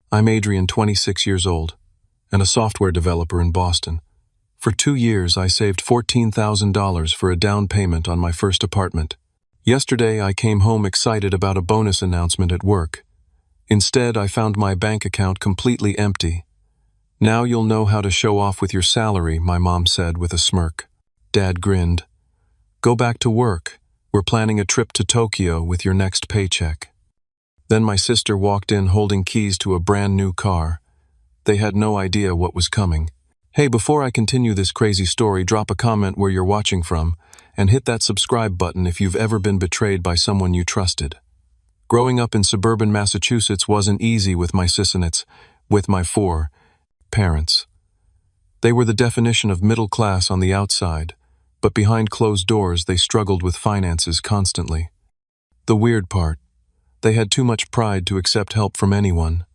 I'm Adrian, 26 years old, and a software developer in Boston. For 2 years, I saved $14,000 for a down payment on my first apartment. Yesterday, I came home excited about a bonus announcement at work. Instead, I found my bank account completely empty. "Now you'll know how to show off with your salary," my mom said with a smirk. Dad grinned. "Go back to work. We're planning a trip to Tokyo with your next paycheck." Then my sister walked in holding keys to a brand new car. They had no idea what was coming. Hey, before I continue this crazy story, drop a comment where you're watching from, and hit that subscribe button if you've ever been betrayed by someone you trusted. Growing up in suburban Massachusetts wasn't easy with my four parents. They were the definition of middle class on the outside, but behind closed doors they struggled with finances constantly. The weird part, they had too much pride to accept help from anyone.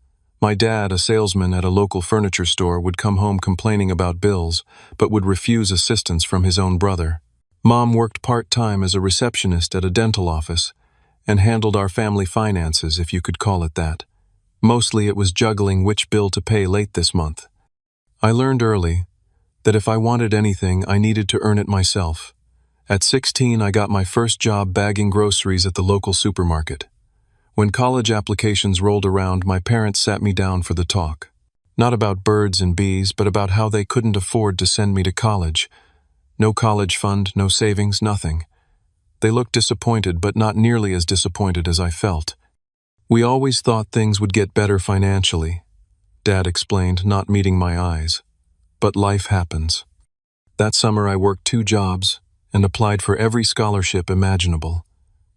My dad, a salesman at a local furniture store, would come home complaining about bills, but would refuse assistance from his own brother. Mom worked part-time as a receptionist at a dental office and handled our family finances, if you could call it that. Mostly it was juggling which bill to pay late this month. I learned early that if I wanted anything, I needed to earn it myself. At 16, I got my first job bagging groceries at the local supermarket. When college applications rolled around, my parents sat me down for the talk. Not about birds and bees, but about how they couldn't afford to send me to college. No college fund, no savings, nothing. They looked disappointed, but not nearly as disappointed as I felt. "We always thought things would get better financially," Dad explained, not meeting my eyes. "But life happens." That summer I worked 2 jobs and applied for every scholarship imaginable.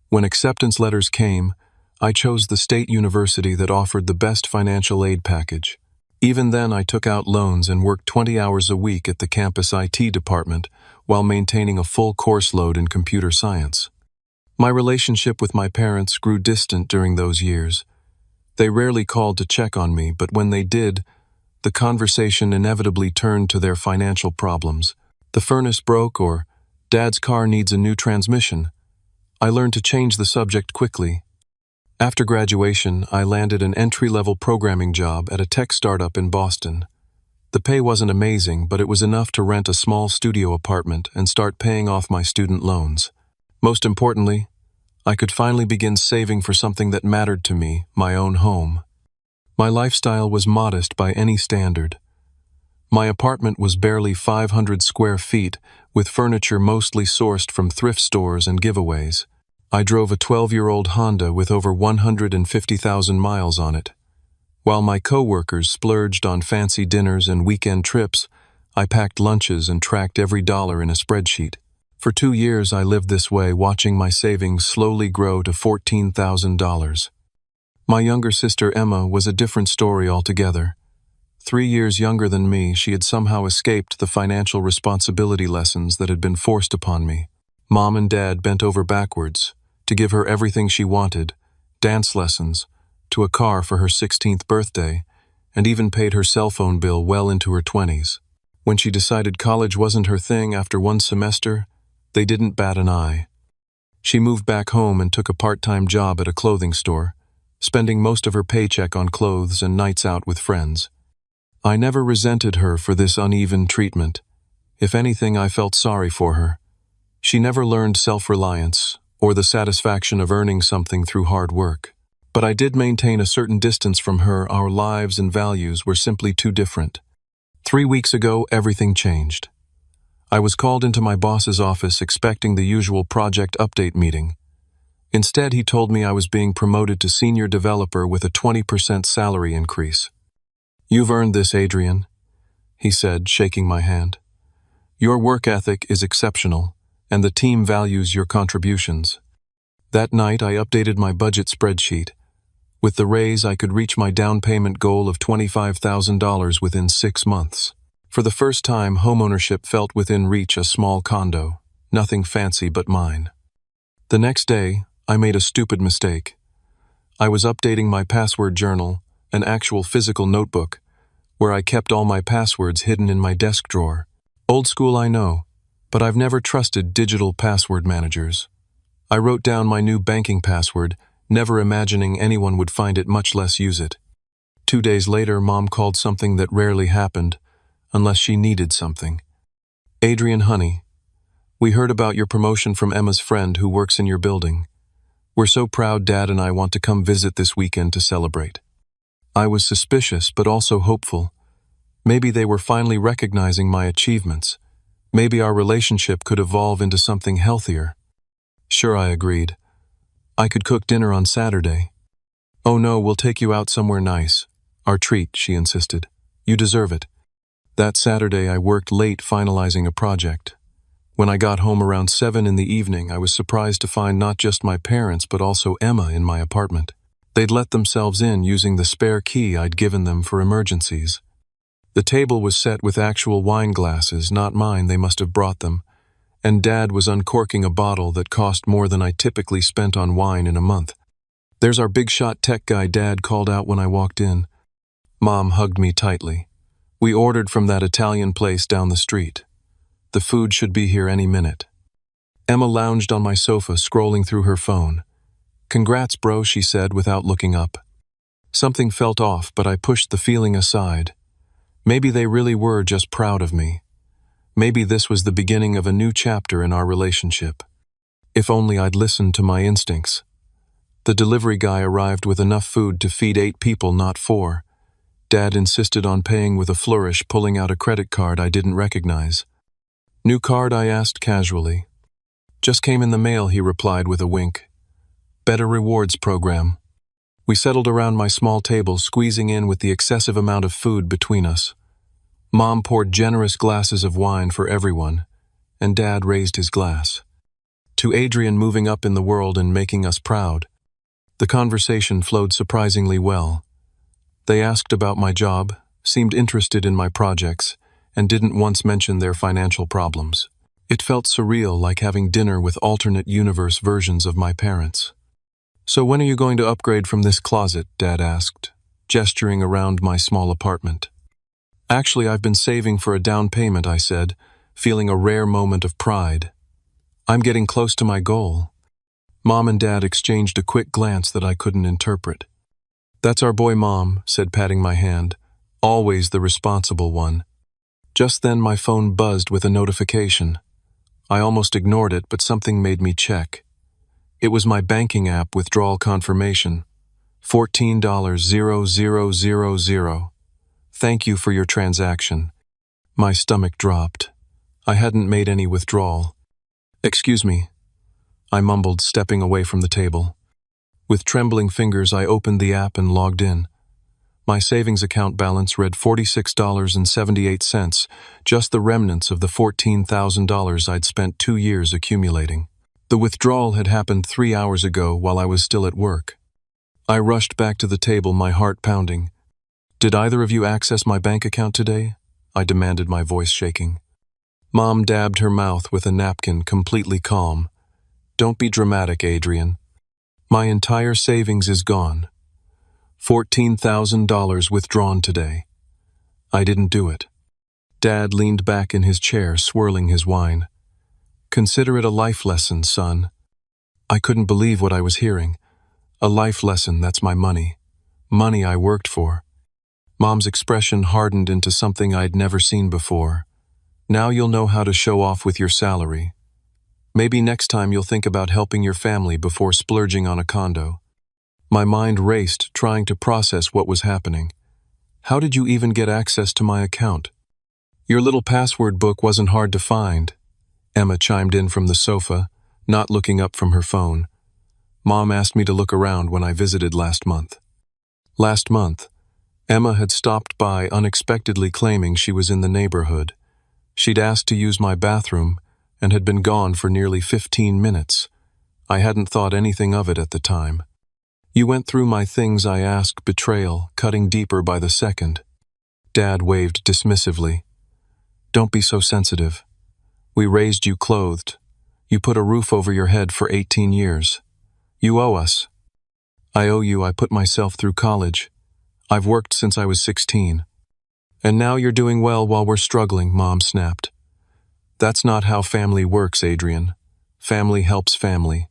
When acceptance letters came, I chose the state university that offered the best financial aid package. Even then, I took out loans and worked 20 hours a week at the campus IT department while maintaining a full course load in computer science. My relationship with my parents grew distant during those years. They rarely called to check on me, but when they did, the conversation inevitably turned to their financial problems. "The furnace broke," or "Dad's car needs a new transmission." I learned to change the subject quickly. After graduation, I landed an entry-level programming job at a tech startup in Boston. The pay wasn't amazing, but it was enough to rent a small studio apartment and start paying off my student loans. Most importantly, I could finally begin saving for something that mattered to me, my own home. My lifestyle was modest by any standard. My apartment was barely 500 square feet, with furniture mostly sourced from thrift stores and giveaways. I drove a 12-year-old Honda with over 150,000 miles on it. While my co-workers splurged on fancy dinners and weekend trips, I packed lunches and tracked every dollar in a spreadsheet. For 2 years, I lived this way, watching my savings slowly grow to $14,000. My younger sister Emma was a different story altogether. 3 years younger than me, she had somehow escaped the financial responsibility lessons that had been forced upon me. Mom and Dad bent over backwards to give her everything she wanted, dance lessons, to a car for her 16th birthday, and even paid her cell phone bill well into her 20s. When she decided college wasn't her thing after 1 semester, they didn't bat an eye. She moved back home and took a part-time job at a clothing store, spending most of her paycheck on clothes and nights out with friends. I never resented her for this uneven treatment. If anything, I felt sorry for her. She never learned self-reliance or the satisfaction of earning something through hard work. But I did maintain a certain distance from her. Our lives and values were simply too different. 3 weeks ago, everything changed. I was called into my boss's office expecting the usual project update meeting. Instead, he told me I was being promoted to senior developer with a 20% salary increase. "You've earned this, Adrian," he said, shaking my hand. "Your work ethic is exceptional, and the team values your contributions." That night, I updated my budget spreadsheet. With the raise, I could reach my down payment goal of $25,000 within 6 months. For the first time, homeownership felt within reach, a small condo, nothing fancy but mine. The next day, I made a stupid mistake. I was updating my password journal, an actual physical notebook, where I kept all my passwords hidden in my desk drawer. Old school, I know, but I've never trusted digital password managers. I wrote down my new banking password, never imagining anyone would find it, much less use it. 2 days later, Mom called something that rarely happened, unless she needed something. Adrian, honey, we heard about your promotion from Emma's friend who works in your building. We're so proud Dad and I want to come visit this weekend to celebrate. I was suspicious, but also hopeful. Maybe they were finally recognizing my achievements. Maybe our relationship could evolve into something healthier. Sure, I agreed. I could cook dinner on Saturday. Oh no, we'll take you out somewhere nice. Our treat, she insisted. You deserve it. That Saturday I worked late finalizing a project. When I got home around 7 in the evening, I was surprised to find not just my parents but also Emma in my apartment. They'd let themselves in using the spare key I'd given them for emergencies. The table was set with actual wine glasses, not mine, they must have brought them, and Dad was uncorking a bottle that cost more than I typically spent on wine in a month. There's our big shot tech guy, Dad called out when I walked in. Mom hugged me tightly. We ordered from that Italian place down the street. The food should be here any minute. Emma lounged on my sofa, scrolling through her phone. Congrats, bro, she said without looking up. Something felt off, but I pushed the feeling aside. Maybe they really were just proud of me. Maybe this was the beginning of a new chapter in our relationship. If only I'd listened to my instincts. The delivery guy arrived with enough food to feed 8 people, not 4. Dad insisted on paying with a flourish, pulling out a credit card I didn't recognize. New card, I asked casually. Just came in the mail, he replied with a wink. Better rewards program. We settled around my small table, squeezing in with the excessive amount of food between us. Mom poured generous glasses of wine for everyone, and Dad raised his glass. To Adrian moving up in the world and making us proud. The conversation flowed surprisingly well. They asked about my job, seemed interested in my projects, and didn't once mention their financial problems. It felt surreal, like having dinner with alternate universe versions of my parents. So when are you going to upgrade from this closet, Dad asked, gesturing around my small apartment. Actually, I've been saving for a down payment, I said, feeling a rare moment of pride. I'm getting close to my goal. Mom and Dad exchanged a quick glance that I couldn't interpret. That's our boy, Mom said, patting my hand, always the responsible one. Just then my phone buzzed with a notification. I almost ignored it, but something made me check. It was my banking app withdrawal confirmation. $14,000. Thank you for your transaction. My stomach dropped. I hadn't made any withdrawal. Excuse me, I mumbled, stepping away from the table. With trembling fingers, I opened the app and logged in. My savings account balance read $46.78, just the remnants of the $14,000 I'd spent 2 years accumulating. The withdrawal had happened 3 hours ago while I was still at work. I rushed back to the table, my heart pounding. Did either of you access my bank account today? I demanded, my voice shaking. Mom dabbed her mouth with a napkin, completely calm. Don't be dramatic, Adrian. My entire savings is gone. $14,000 withdrawn today. I didn't do it. Dad leaned back in his chair, swirling his wine. Consider it a life lesson, son. I couldn't believe what I was hearing. A life lesson, that's my money. Money I worked for. Mom's expression hardened into something I'd never seen before. Now you'll know how to show off with your salary. Maybe next time you'll think about helping your family before splurging on a condo. My mind raced, trying to process what was happening. How did you even get access to my account? Your little password book wasn't hard to find. Emma chimed in from the sofa, not looking up from her phone. Mom asked me to look around when I visited last month. Last month, Emma had stopped by unexpectedly, claiming she was in the neighborhood. She'd asked to use my bathroom and had been gone for nearly 15 minutes. I hadn't thought anything of it at the time. You went through my things, I asked, betrayal cutting deeper by the second. Dad waved dismissively. Don't be so sensitive. We raised you clothed. You put a roof over your head for 18 years. You owe us. I owe you. I put myself through college. I've worked since I was 16. And now you're doing well while we're struggling, Mom snapped. That's not how family works, Adrian. Family helps family.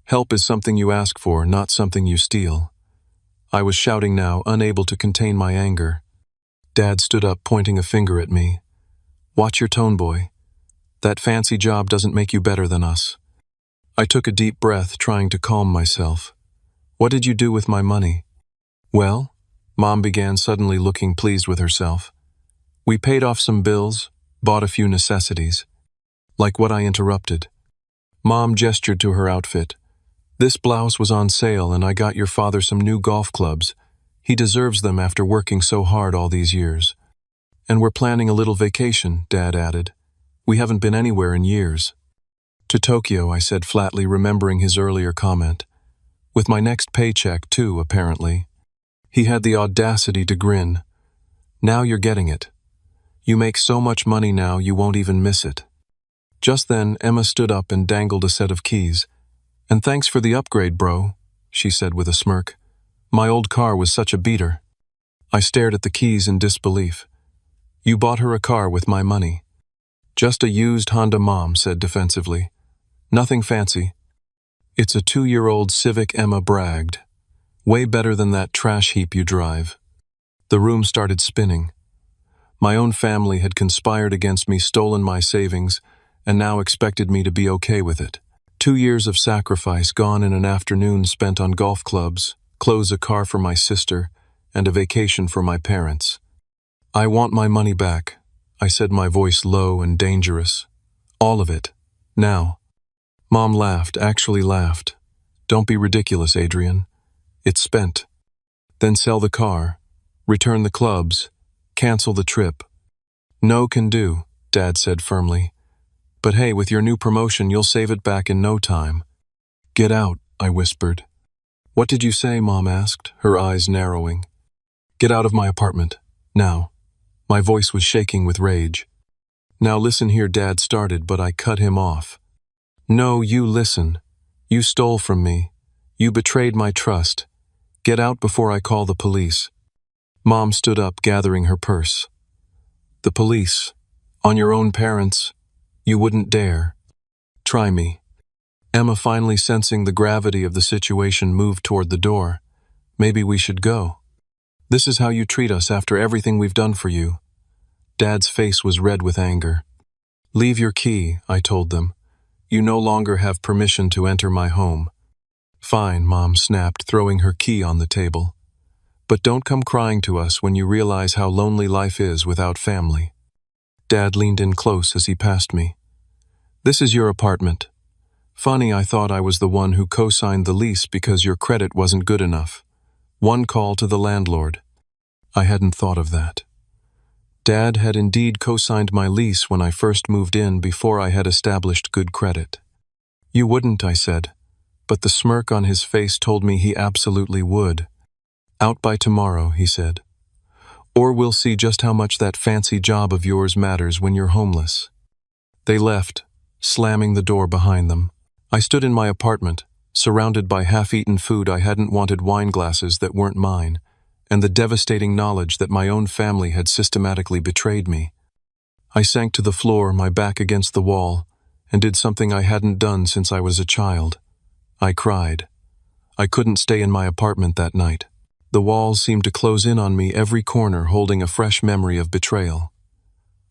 Help is something you ask for, not something you steal. I was shouting now, unable to contain my anger. Dad stood up, pointing a finger at me. "Watch your tone, boy. That fancy job doesn't make you better than us." I took a deep breath, trying to calm myself. "What did you do with my money?" "Well," Mom began, suddenly looking pleased with herself. "We paid off some bills, bought a few necessities." "Like what?" I interrupted. Mom gestured to her outfit. "This blouse was on sale and I got your father some new golf clubs. He deserves them after working so hard all these years." "And we're planning a little vacation," Dad added. "We haven't been anywhere in years." "To Tokyo," I said flatly, remembering his earlier comment. "With my next paycheck, too, apparently." He had the audacity to grin. "Now you're getting it. You make so much money now you won't even miss it." Just then, Emma stood up and dangled a set of keys. "And thanks for the upgrade, bro," she said with a smirk. "My old car was such a beater." I stared at the keys in disbelief. "You bought her a car with my money." "Just a used Honda," Mom said defensively. "Nothing fancy." "It's a 2-year-old Civic," Emma bragged. "Way better than that trash heap you drive." The room started spinning. My own family had conspired against me, stolen my savings, and now expected me to be okay with it. 2 years of sacrifice gone in an afternoon spent on golf clubs, clothes, a car for my sister, and a vacation for my parents. "I want my money back," I said, my voice low and dangerous. "All of it. Now." Mom laughed, actually laughed. "Don't be ridiculous, Adrian. It's spent. Then sell the car, return the clubs, cancel the trip." "No can do," Dad said firmly. "But hey, with your new promotion, you'll save it back in no time." "Get out," I whispered. "What did you say?" Mom asked, her eyes narrowing. "Get out of my apartment. Now." My voice was shaking with rage. "Now listen here," Dad started, but I cut him off. "No, you listen. You stole from me. You betrayed my trust. Get out before I call the police." Mom stood up, gathering her purse. "The police? On your own parents? You wouldn't dare. Try me." Emma, finally sensing the gravity of the situation, moved toward the door. "Maybe we should go. This is how you treat us after everything we've done for you." Dad's face was red with anger. "Leave your key," I told them. "You no longer have permission to enter my home." "Fine," Mom snapped, throwing her key on the table. "But don't come crying to us when you realize how lonely life is without family." Dad leaned in close as he passed me. "This is your apartment. Funny, I thought I was the one who co-signed the lease because your credit wasn't good enough. One call to the landlord." I hadn't thought of that. Dad had indeed co-signed my lease when I first moved in, before I had established good credit. "You wouldn't," I said, but the smirk on his face told me he absolutely would. "Out by tomorrow," he said. "Or we'll see just how much that fancy job of yours matters when you're homeless." They left, slamming the door behind them. I stood in my apartment, surrounded by half-eaten food I hadn't wanted, wine glasses that weren't mine, and the devastating knowledge that my own family had systematically betrayed me. I sank to the floor, my back against the wall, and did something I hadn't done since I was a child. I cried. I couldn't stay in my apartment that night. The walls seemed to close in on me, every corner holding a fresh memory of betrayal.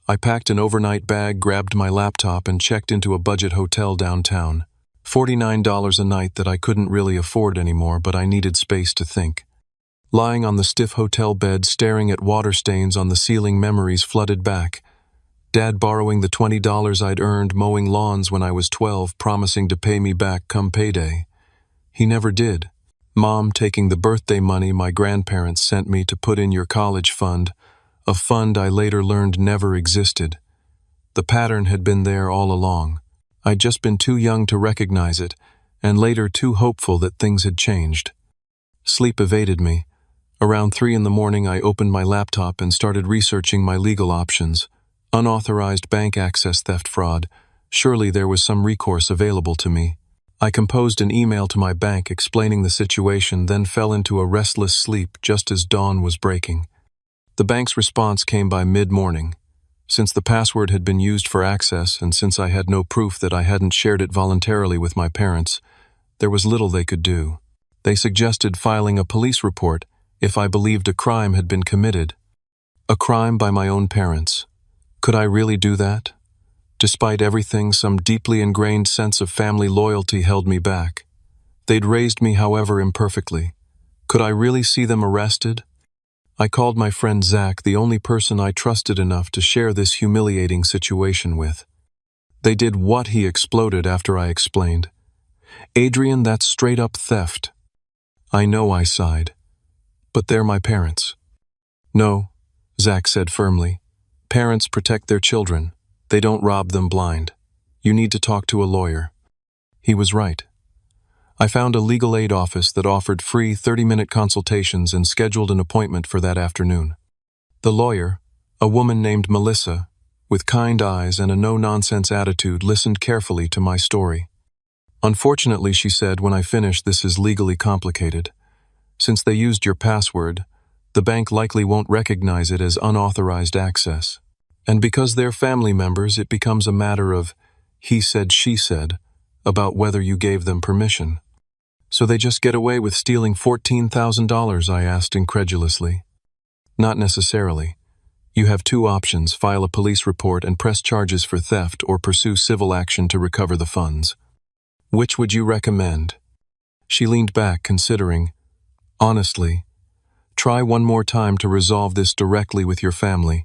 I packed an overnight bag, grabbed my laptop, and checked into a budget hotel downtown. $49 a night that I couldn't really afford anymore, but I needed space to think. Lying on the stiff hotel bed, staring at water stains on the ceiling, memories flooded back. Dad borrowing the $20 I'd earned mowing lawns when I was 12, promising to pay me back come payday. He never did. Mom taking the birthday money my grandparents sent me to put in your college fund, a fund I later learned never existed. The pattern had been there all along. I'd just been too young to recognize it, and later too hopeful that things had changed. Sleep evaded me. Around 3 in the morning, I opened my laptop and started researching my legal options. Unauthorized bank access, theft, fraud. Surely there was some recourse available to me. I composed an email to my bank explaining the situation, then fell into a restless sleep just as dawn was breaking. The bank's response came by mid-morning. Since the password had been used for access, and since I had no proof that I hadn't shared it voluntarily with my parents, there was little they could do. They suggested filing a police report if I believed a crime had been committed. A crime by my own parents. Could I really do that? Despite everything, some deeply ingrained sense of family loyalty held me back. They'd raised me, however, imperfectly. Could I really see them arrested? I called my friend Zach, the only person I trusted enough to share this humiliating situation with. They did what? He exploded after I explained. Adrian, that's straight-up theft. I know, I sighed. But they're my parents. No, Zach said firmly. Parents protect their children. They don't rob them blind. You need to talk to a lawyer. He was right. I found a legal aid office that offered free 30-minute consultations and scheduled an appointment for that afternoon. The lawyer, a woman named Melissa, with kind eyes and a no-nonsense attitude, listened carefully to my story. Unfortunately, she said when I finished, this is legally complicated. Since they used your password, the bank likely won't recognize it as unauthorized access. And because they're family members, it becomes a matter of he said, she said, about whether you gave them permission. So they just get away with stealing $14,000, I asked incredulously. Not necessarily. You have two options: file a police report and press charges for theft, or pursue civil action to recover the funds. Which would you recommend? She leaned back, considering. Honestly, try one more time to resolve this directly with your family.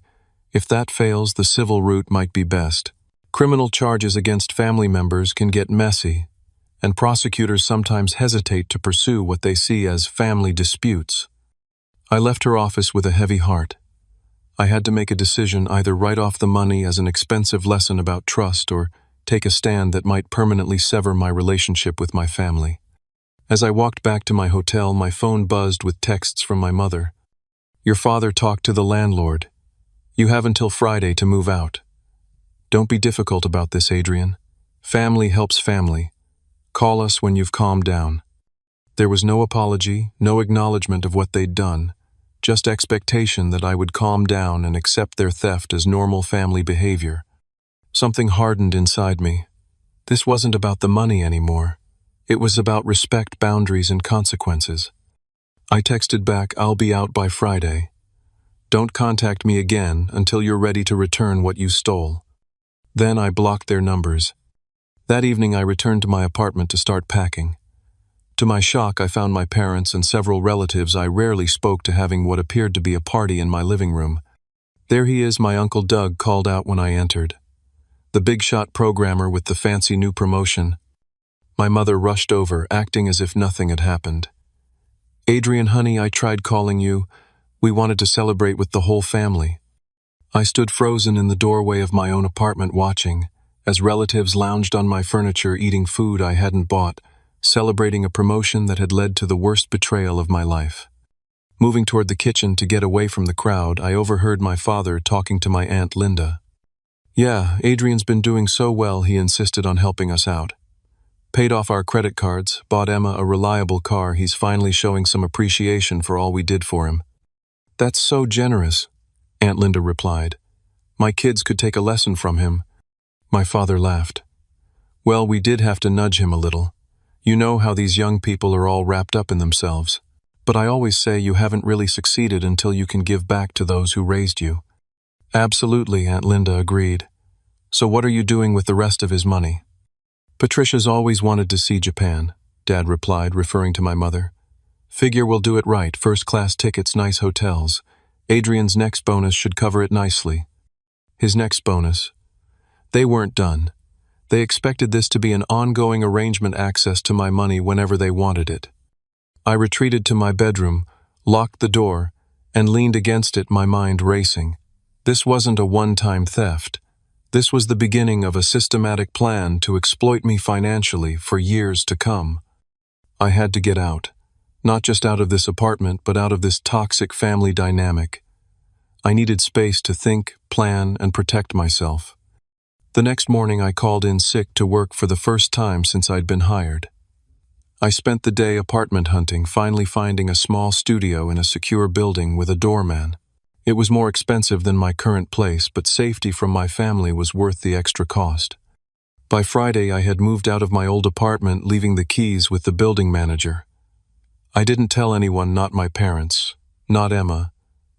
If that fails, the civil route might be best. Criminal charges against family members can get messy, and prosecutors sometimes hesitate to pursue what they see as family disputes. I left her office with a heavy heart. I had to make a decision: either write off the money as an expensive lesson about trust, or take a stand that might permanently sever my relationship with my family. As I walked back to my hotel, my phone buzzed with texts from my mother. Your father talked to the landlord. You have until Friday to move out. Don't be difficult about this, Adrian. Family helps family. Call us when you've calmed down. There was no apology, no acknowledgement of what they'd done, just expectation that I would calm down and accept their theft as normal family behavior. Something hardened inside me. This wasn't about the money anymore. It was about respect, boundaries, and consequences. I texted back, I'll be out by Friday. Don't contact me again until you're ready to return what you stole. Then I blocked their numbers. That evening I returned to my apartment to start packing. To my shock, I found my parents and several relatives I rarely spoke to having what appeared to be a party in my living room. There he is, my Uncle Doug called out when I entered. The big-shot programmer with the fancy new promotion. My mother rushed over, acting as if nothing had happened. Adrian, honey, I tried calling you. We wanted to celebrate with the whole family. I stood frozen in the doorway of my own apartment watching, as relatives lounged on my furniture eating food I hadn't bought, celebrating a promotion that had led to the worst betrayal of my life. Moving toward the kitchen to get away from the crowd, I overheard my father talking to my Aunt Linda. Yeah, Adrian's been doing so well, he insisted on helping us out. Paid off our credit cards, bought Emma a reliable car. He's finally showing some appreciation for all we did for him. That's so generous, Aunt Linda replied. My kids could take a lesson from him. My father laughed. Well, we did have to nudge him a little. You know how these young people are all wrapped up in themselves. But I always say you haven't really succeeded until you can give back to those who raised you. Absolutely, Aunt Linda agreed. So what are you doing with the rest of his money? Patricia's always wanted to see Japan, Dad replied, referring to my mother. Figure we'll do it right: first-class tickets, nice hotels. Adrian's next bonus should cover it nicely. His next bonus. They weren't done. They expected this to be an ongoing arrangement, access to my money whenever they wanted it. I retreated to my bedroom, locked the door, and leaned against it, my mind racing. This wasn't a one-time theft. This was the beginning of a systematic plan to exploit me financially for years to come. I had to get out. Not just out of this apartment, but out of this toxic family dynamic. I needed space to think, plan, and protect myself. The next morning I called in sick to work for the first time since I'd been hired. I spent the day apartment hunting, finally finding a small studio in a secure building with a doorman. It was more expensive than my current place, but safety from my family was worth the extra cost. By Friday, I had moved out of my old apartment, leaving the keys with the building manager. I didn't tell anyone, not my parents, not Emma,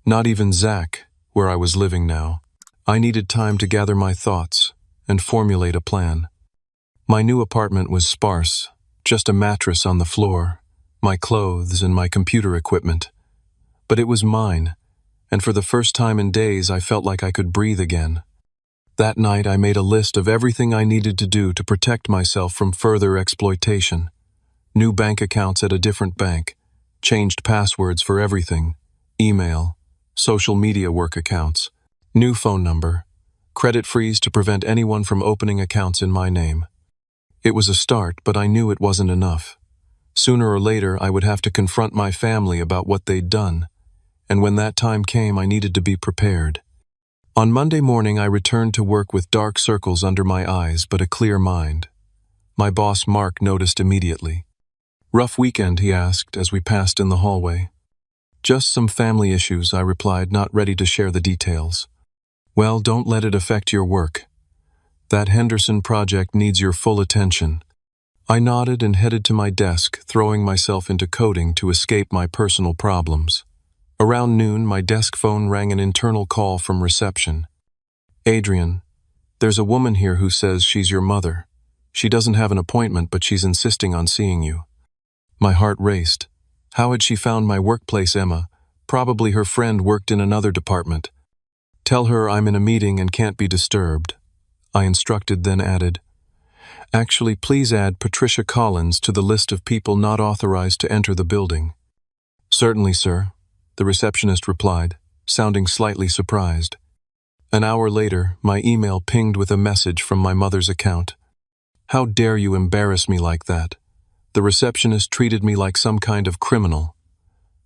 not even Zach, where I was living now. I needed time to gather my thoughts and formulate a plan. My new apartment was sparse, just a mattress on the floor, my clothes and my computer equipment. But it was mine, and for the first time in days I felt like I could breathe again. That night I made a list of everything I needed to do to protect myself from further exploitation. New bank accounts at a different bank, changed passwords for everything, email, social media work accounts, new phone number, credit freeze to prevent anyone from opening accounts in my name. It was a start, but I knew it wasn't enough. Sooner or later I would have to confront my family about what they'd done, and when that time came I needed to be prepared. On Monday morning I returned to work with dark circles under my eyes but a clear mind. My boss Mark noticed immediately. "Rough weekend?" he asked as we passed in the hallway. "Just some family issues," I replied, not ready to share the details. "Well, don't let it affect your work. That Henderson project needs your full attention." I nodded and headed to my desk, throwing myself into coding to escape my personal problems. Around noon, my desk phone rang an internal call from reception. "Adrian, there's a woman here who says she's your mother. She doesn't have an appointment, but she's insisting on seeing you." My heart raced. How had she found my workplace, Emma? Probably her friend worked in another department. "Tell her I'm in a meeting and can't be disturbed," I instructed, then added, "Actually, please add Patricia Collins to the list of people not authorized to enter the building." "Certainly, sir," the receptionist replied, sounding slightly surprised. An hour later, my email pinged with a message from my mother's account. "How dare you embarrass me like that? The receptionist treated me like some kind of criminal.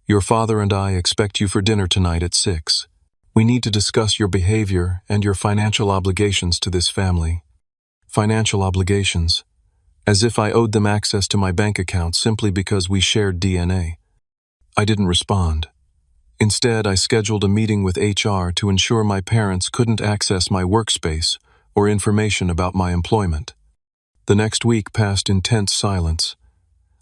Your father and I expect you for dinner tonight at 6. We need to discuss your behavior and your financial obligations to this family." Financial obligations? As if I owed them access to my bank account simply because we shared DNA. I didn't respond. Instead, I scheduled a meeting with HR to ensure my parents couldn't access my workspace or information about my employment. The next week passed in tense silence.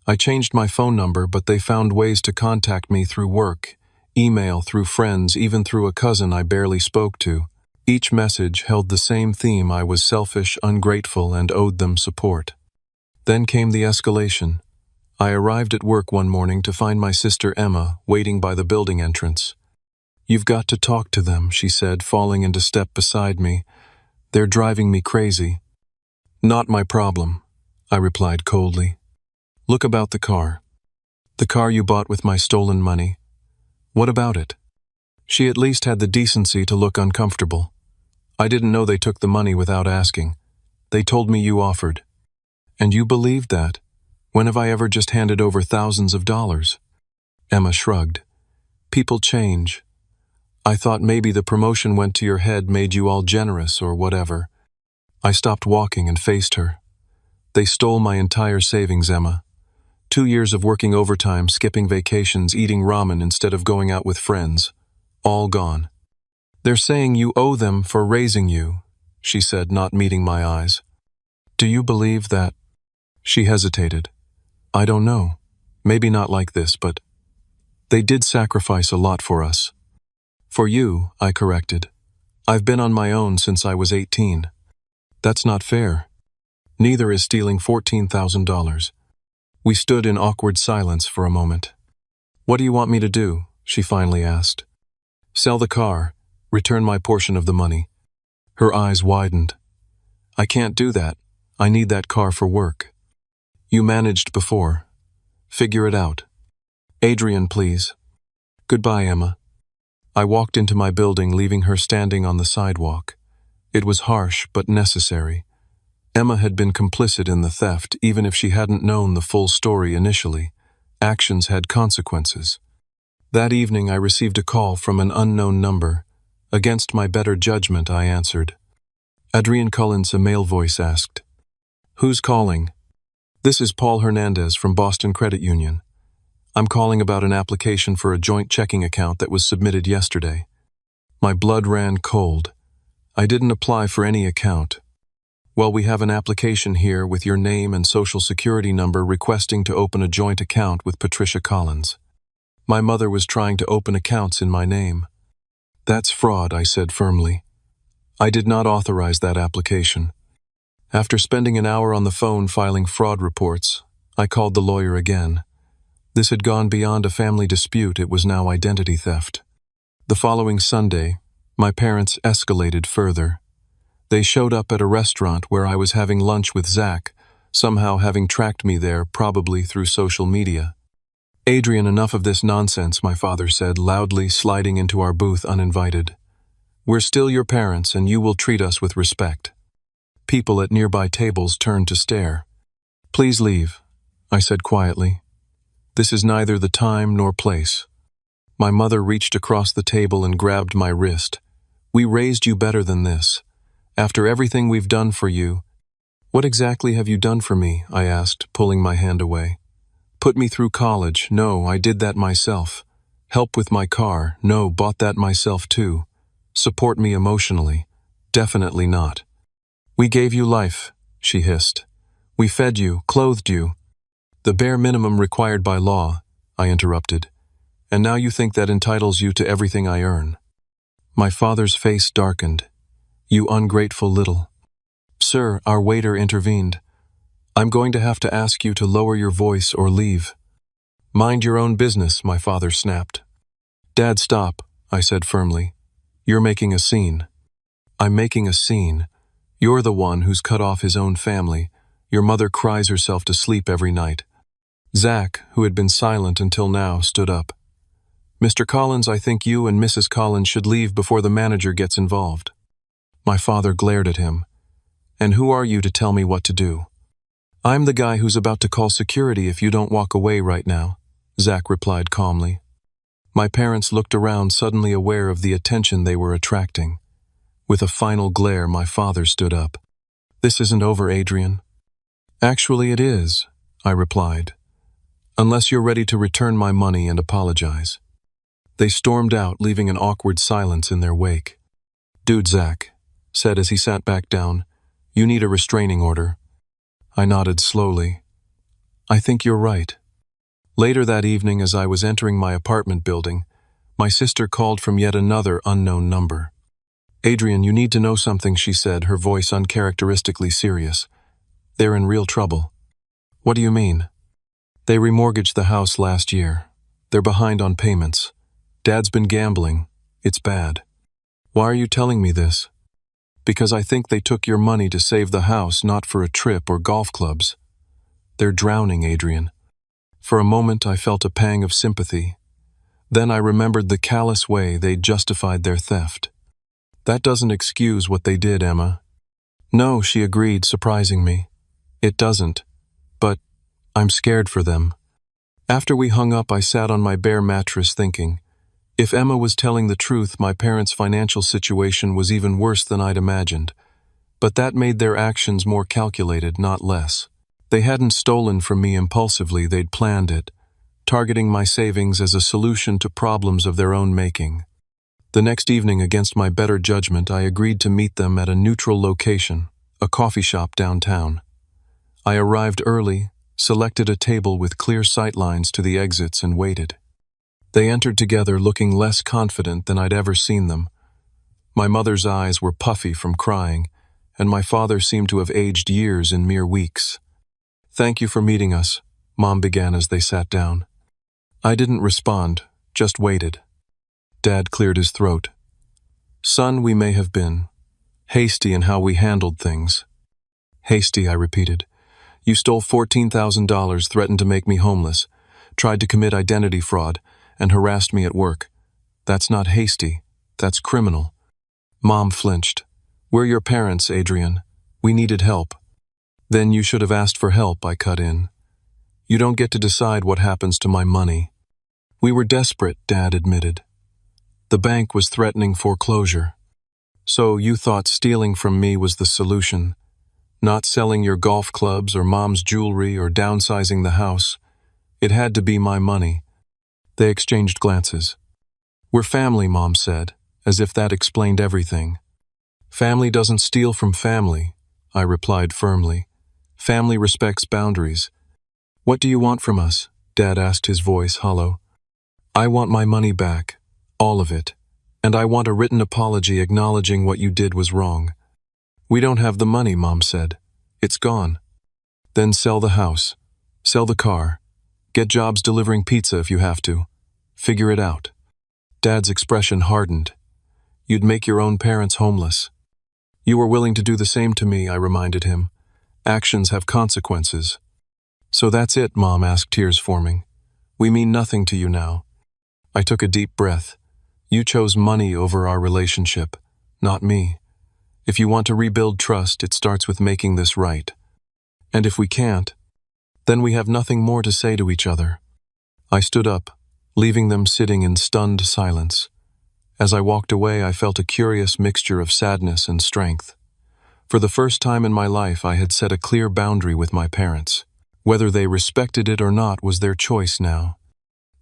I changed my phone number, but they found ways to contact me through work, email, through friends, even through a cousin I barely spoke to. Each message held the same theme: I was selfish, ungrateful, and owed them support. Then came the escalation. I arrived at work one morning to find my sister Emma waiting by the building entrance. "You've got to talk to them," she said, falling into step beside me. "They're driving me crazy." "Not my problem," I replied coldly. "Look about the car. The car you bought with my stolen money. What about it?" She at least had the decency to look uncomfortable. "I didn't know they took the money without asking. They told me you offered." "And you believed that? When have I ever just handed over thousands of dollars?" Emma shrugged. "People change. I thought maybe the promotion went to your head made you all generous or whatever." I stopped walking and faced her. "They stole my entire savings, Emma. 2 years of working overtime, skipping vacations, eating ramen instead of going out with friends. All gone. They're saying you owe them for raising you," she said, not meeting my eyes. "Do you believe that?" She hesitated. "I don't know. Maybe not like this, but they did sacrifice a lot for us." "For you," I corrected. "I've been on my own since I was 18. That's not fair. Neither is stealing $14,000. We stood in awkward silence for a moment. "What do you want me to do?" she finally asked. "Sell the car, return my portion of the money." Her eyes widened. "I can't do that. I need that car for work." "You managed before. Figure it out." "Adrian, please." "Goodbye, Emma." I walked into my building, leaving her standing on the sidewalk. It was harsh, but necessary. Emma had been complicit in the theft, even if she hadn't known the full story initially. Actions had consequences. That evening I received a call from an unknown number. Against my better judgment, I answered. "Adrian Collins," a male voice asked. "Who's calling?" "This is Paul Hernandez from Boston Credit Union. I'm calling about an application for a joint checking account that was submitted yesterday." My blood ran cold. I didn't apply for any account. Well, we have an application here with your name and social security number requesting to open a joint account with Patricia Collins. My mother was trying to open accounts in my name. That's fraud, I said firmly. I did not authorize that application. After spending an hour on the phone filing fraud reports, I called the lawyer again. This had gone beyond a family dispute, it was now identity theft. The following Sunday, my parents escalated further. They showed up at a restaurant where I was having lunch with Zach, somehow having tracked me there, probably through social media. Adrian, enough of this nonsense, my father said, loudly sliding into our booth uninvited. We're still your parents and you will treat us with respect. People at nearby tables turned to stare. Please leave, I said quietly. This is neither the time nor place. My mother reached across the table and grabbed my wrist. We raised you better than this. After everything we've done for you. What exactly have you done for me? I asked, pulling my hand away. Put me through college. No, I did that myself. Help with my car. No, bought that myself too. Support me emotionally. Definitely not. We gave you life, she hissed. We fed you, clothed you. The bare minimum required by law, I interrupted. And now you think that entitles you to everything I earn. My father's face darkened. You ungrateful little. Sir, our waiter intervened. I'm going to have to ask you to lower your voice or leave. Mind your own business, my father snapped. Dad, stop, I said firmly. You're making a scene. I'm making a scene. You're the one who's cut off his own family. Your mother cries herself to sleep every night. Zach, who had been silent until now, stood up. Mr. Collins, I think you and Mrs. Collins should leave before the manager gets involved. My father glared at him. And who are you to tell me what to do? I'm the guy who's about to call security if you don't walk away right now, Zach replied calmly. My parents looked around, suddenly aware of the attention they were attracting. With a final glare, my father stood up. This isn't over, Adrian. Actually, it is, I replied. Unless you're ready to return my money and apologize. They stormed out, leaving an awkward silence in their wake. Dude, Zach said as he sat back down, you need a restraining order. I nodded slowly. I think you're right. Later that evening, as I was entering my apartment building, my sister called from yet another unknown number. Adrian, you need to know something, she said, her voice uncharacteristically serious. They're in real trouble. What do you mean? They remortgaged the house last year. They're behind on payments. Dad's been gambling. It's bad. Why are you telling me this? Because I think they took your money to save the house, not for a trip or golf clubs. They're drowning, Adrian. For a moment I felt a pang of sympathy. Then I remembered the callous way they'd justified their theft. That doesn't excuse what they did, Emma. No, she agreed, surprising me. It doesn't. But I'm scared for them. After we hung up, I sat on my bare mattress thinking, if Emma was telling the truth, my parents' financial situation was even worse than I'd imagined. But that made their actions more calculated, not less. They hadn't stolen from me impulsively, they'd planned it, targeting my savings as a solution to problems of their own making. The next evening, against my better judgment, I agreed to meet them at a neutral location, a coffee shop downtown. I arrived early, selected a table with clear sightlines to the exits, and waited. They entered together, looking less confident than I'd ever seen them. My mother's eyes were puffy from crying, and my father seemed to have aged years in mere weeks. Thank you for meeting us, Mom began as they sat down. I didn't respond, just waited. Dad cleared his throat. Son, we may have been hasty in how we handled things. Hasty, I repeated. You stole $14,000, threatened to make me homeless, tried to commit identity fraud, and harassed me at work. That's not hasty, that's criminal. Mom flinched. We're your parents, Adrian. We needed help. Then you should have asked for help, I cut in. You don't get to decide what happens to my money. We were desperate, Dad admitted. The bank was threatening foreclosure. So you thought stealing from me was the solution, not selling your golf clubs or Mom's jewelry or downsizing the house. It had to be my money. They exchanged glances. We're family, Mom said, as if that explained everything. Family doesn't steal from family, I replied firmly. Family respects boundaries. What do you want from us? Dad asked, his voice hollow. I want my money back. All of it. And I want a written apology acknowledging what you did was wrong. We don't have the money, Mom said. It's gone. Then sell the house. Sell the car. Get jobs delivering pizza if you have to. Figure it out. Dad's expression hardened. You'd make your own parents homeless. You were willing to do the same to me, I reminded him. Actions have consequences. So that's it, Mom asked, tears forming. We mean nothing to you now. I took a deep breath. You chose money over our relationship, not me. If you want to rebuild trust, it starts with making this right. And if we can't, then we have nothing more to say to each other. I stood up, leaving them sitting in stunned silence. As I walked away, I felt a curious mixture of sadness and strength. For the first time in my life, I had set a clear boundary with my parents. Whether they respected it or not was their choice now.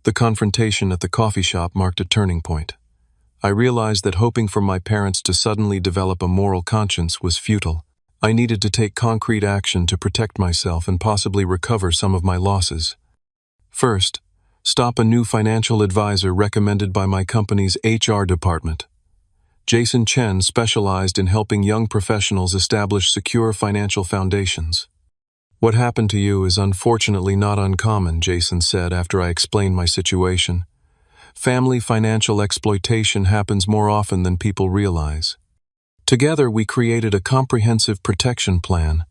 The confrontation at the coffee shop marked a turning point. I realized that hoping for my parents to suddenly develop a moral conscience was futile. I needed to take concrete action to protect myself and possibly recover some of my losses. First, stop a new financial advisor recommended by my company's HR department. Jason Chen specialized in helping young professionals establish secure financial foundations. What happened to you is unfortunately not uncommon, Jason said after I explained my situation. Family financial exploitation happens more often than people realize. Together, we created a comprehensive protection plan.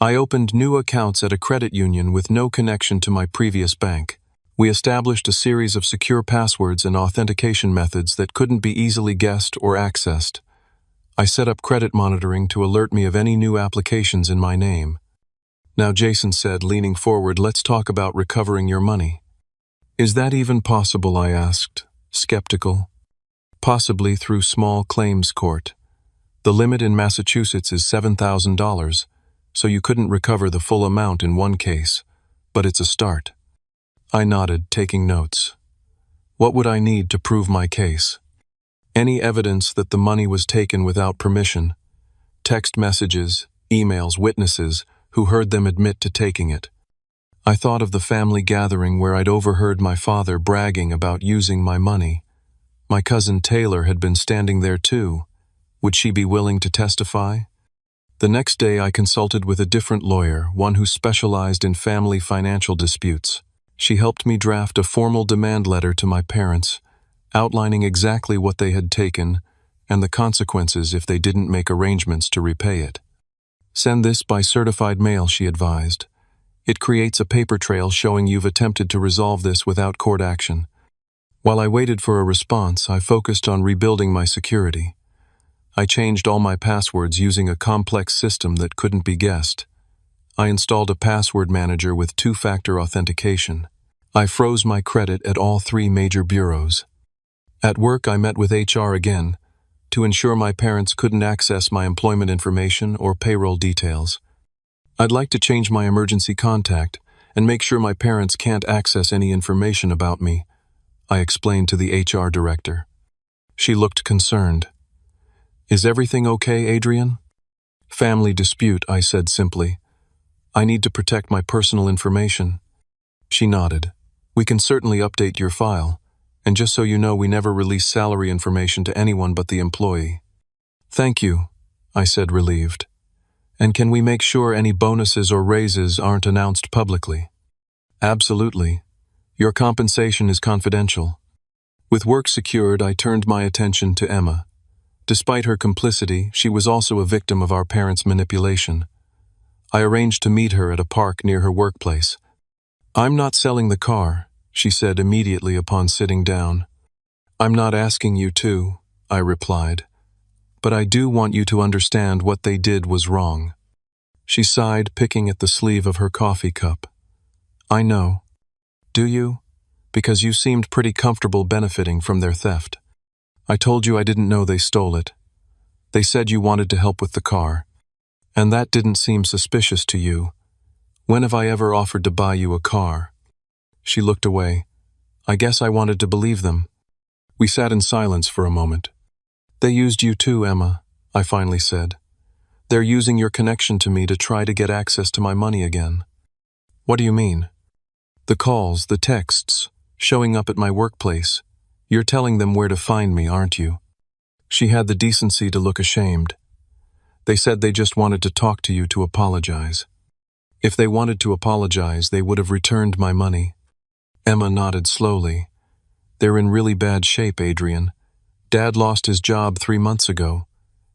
I opened new accounts at a credit union with no connection to my previous bank. We established a series of secure passwords and authentication methods that couldn't be easily guessed or accessed. I set up credit monitoring to alert me of any new applications in my name. Now, Jason said, leaning forward, let's talk about recovering your money. Is that even possible? I asked, skeptical. Possibly through small claims court. The limit in Massachusetts is $7,000, so you couldn't recover the full amount in one case, but it's a start. I nodded, taking notes. What would I need to prove my case? Any evidence that the money was taken without permission. Text messages, emails, witnesses who heard them admit to taking it. I thought of the family gathering where I'd overheard my father bragging about using my money. My cousin Taylor had been standing there too. Would she be willing to testify? The next day I consulted with a different lawyer, one who specialized in family financial disputes. She helped me draft a formal demand letter to my parents, outlining exactly what they had taken and the consequences if they didn't make arrangements to repay it. Send this by certified mail, she advised. It creates a paper trail showing you've attempted to resolve this without court action. While I waited for a response, I focused on rebuilding my security. I changed all my passwords using a complex system that couldn't be guessed. I installed a password manager with two-factor authentication. I froze my credit at all 3 major bureaus. At work, I met with HR again to ensure my parents couldn't access my employment information or payroll details. I'd like to change my emergency contact and make sure my parents can't access any information about me, I explained to the HR director. She looked concerned. Is everything okay, Adrian? Family dispute, I said simply. I need to protect my personal information. She nodded. We can certainly update your file, and just so you know, we never release salary information to anyone but the employee. Thank you, I said, relieved. And can we make sure any bonuses or raises aren't announced publicly? Absolutely. Your compensation is confidential. With work secured, I turned my attention to Emma. Despite her complicity, she was also a victim of our parents' manipulation. I arranged to meet her at a park near her workplace. I'm not selling the car, she said immediately upon sitting down. I'm not asking you to, I replied. But I do want you to understand what they did was wrong. She sighed, picking at the sleeve of her coffee cup. I know. Do you? Because you seemed pretty comfortable benefiting from their theft. I told you I didn't know they stole it. They said you wanted to help with the car. And that didn't seem suspicious to you. When have I ever offered to buy you a car? She looked away. I guess I wanted to believe them. We sat in silence for a moment. They used you too, Emma, I finally said. They're using your connection to me to try to get access to my money again. What do you mean? The calls, the texts, showing up at my workplace. You're telling them where to find me, aren't you? She had the decency to look ashamed. They said they just wanted to talk to you to apologize. If they wanted to apologize, they would have returned my money. Emma nodded slowly. They're in really bad shape, Adrian. Dad lost his job 3 months ago.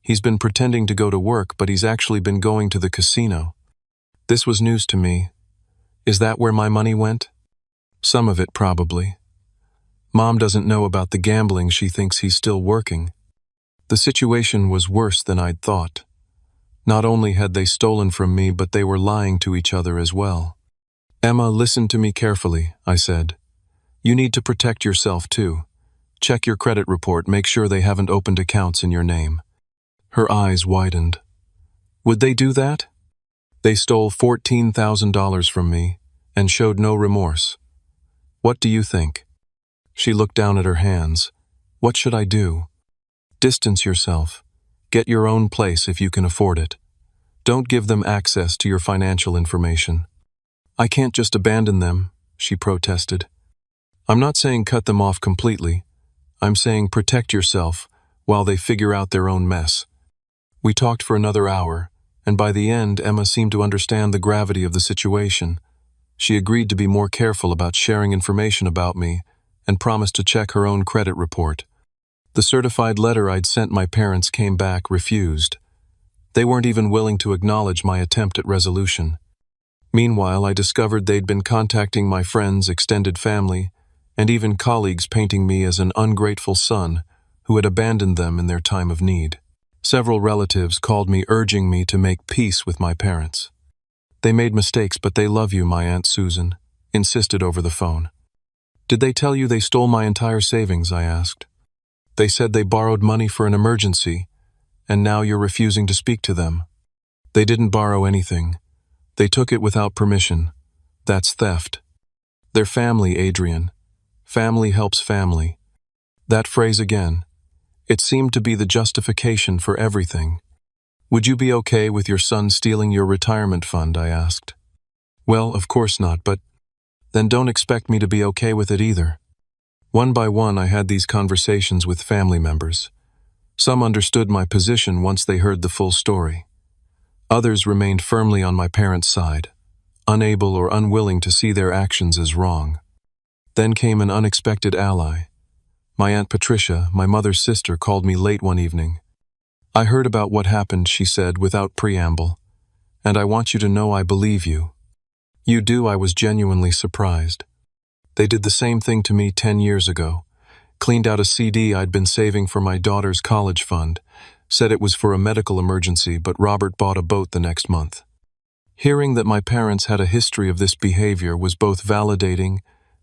He's been pretending to go to work, but he's actually been going to the casino. This was news to me. Is that where my money went? Some of it, probably. Mom doesn't know about the gambling. She thinks he's still working. The situation was worse than I'd thought. Not only had they stolen from me, but they were lying to each other as well. Emma, listen to me carefully, I said. You need to protect yourself too. Check your credit report, make sure they haven't opened accounts in your name. Her eyes widened. Would they do that? They stole $14,000 from me and showed no remorse. What do you think? She looked down at her hands. What should I do? Distance yourself. Get your own place if you can afford it. Don't give them access to your financial information. I can't just abandon them, she protested. I'm not saying cut them off completely. I'm saying protect yourself while they figure out their own mess. We talked for another hour, and by the end, Emma seemed to understand the gravity of the situation. She agreed to be more careful about sharing information about me and promised to check her own credit report. The certified letter I'd sent my parents came back refused. They weren't even willing to acknowledge my attempt at resolution. Meanwhile, I discovered they'd been contacting my friends, extended family, and even colleagues, painting me as an ungrateful son who had abandoned them in their time of need. Several relatives called me, urging me to make peace with my parents. They made mistakes, but they love you, my Aunt Susan insisted over the phone. Did they tell you they stole my entire savings? I asked. They said they borrowed money for an emergency, and now you're refusing to speak to them. They didn't borrow anything. They took it without permission. That's theft. They're family, Adrian. Family helps family. That phrase again. It seemed to be the justification for everything. Would you be okay with your son stealing your retirement fund? I asked. Well, of course not, but then don't expect me to be okay with it either. One by one, I had these conversations with family members. Some understood my position once they heard the full story. Others remained firmly on my parents' side, unable or unwilling to see their actions as wrong. Then came an unexpected ally. My Aunt Patricia, my mother's sister, called me late one evening. I heard about what happened, she said without preamble, and I want you to know I believe you. You do. I was genuinely surprised. They did the same thing to me 10 years ago. Cleaned out a CD I'd been saving for my daughter's college fund, said it was for a medical emergency, but Robert bought a boat the next month. Hearing that my parents had a history of this behavior was both validating